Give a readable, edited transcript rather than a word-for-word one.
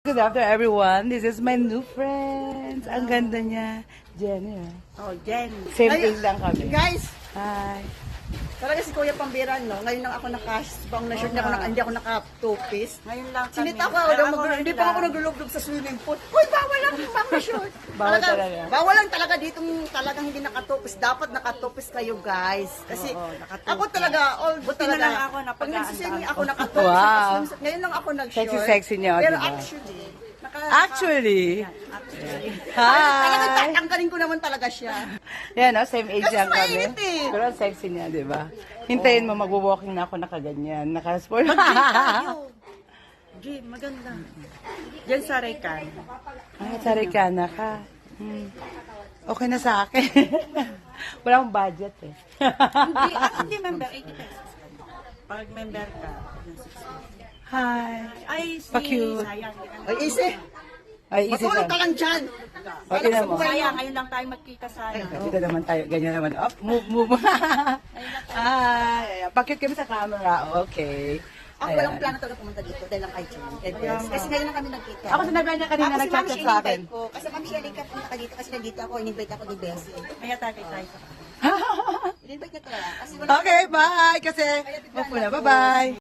Good afternoon, everyone. This is my new friend. Ang ganda niya. Jenny. Oh, Jen. Same age lang kami. Guys, Hi. talaga si Kuya Pambiran, no? Ngayon lang ako naka-bang na shirt, hindi ako naka-two-piece. Ngayon lang kami. Sinita ko, hindi pa ako naglulublob sa swimming pool. Uy, bawal lang bang na shirt. Bawal talaga. Bawal lang talaga ditong talagang hindi naka-two-piece. Dapat naka-two-piece kayo, guys. Kasi ako talaga, Buti talaga. na lang ako Pag napag-aandaan. nagsisingin ako naka-two-piece. Wow. Ngayon lang ako nag-short. Sexy niyo, Pero diba? actually, Actually. talagang Hi. tatanggalin ko naman talaga siya. Yan, no? Same age Kasi lang kami. mainit eh. Pero ang sexy niya, di ba? Hintayin mo, magwo-walking na ako nakaganyan. Naka-sport. Jim, maganda. Diyan sa Rekan. Sarikana ka. Okay na sa akin. Wala akong budget eh. Hindi member, 80 pesos. Pag member ka, Hi. ay, si Pa-cute. sayang. Ay, easy. Ay, easy Matulog ka lang. lang dyan. Okay na mo. Sayang, ngayon lang tayo magkita sana. Dito naman tayo, ganyan naman. Up, move. Ay, pakit kami sa camera. Okay. Ako walang plano talaga pumunta dito dahil lang kay June. Kasi ngayon lang kami nagkita. Ako sinabi niya kanina, Ako si nag-chat Ma'am siya Shirley sa akin. invite ko. Kasi Ma'am Shirley ka pumunta ka dito kasi nandito ako, in-invite ako ni Bessie. Kaya tayo tayo. In-invite niya talaga. Kasi wala Okay, bye. Kasi, bye.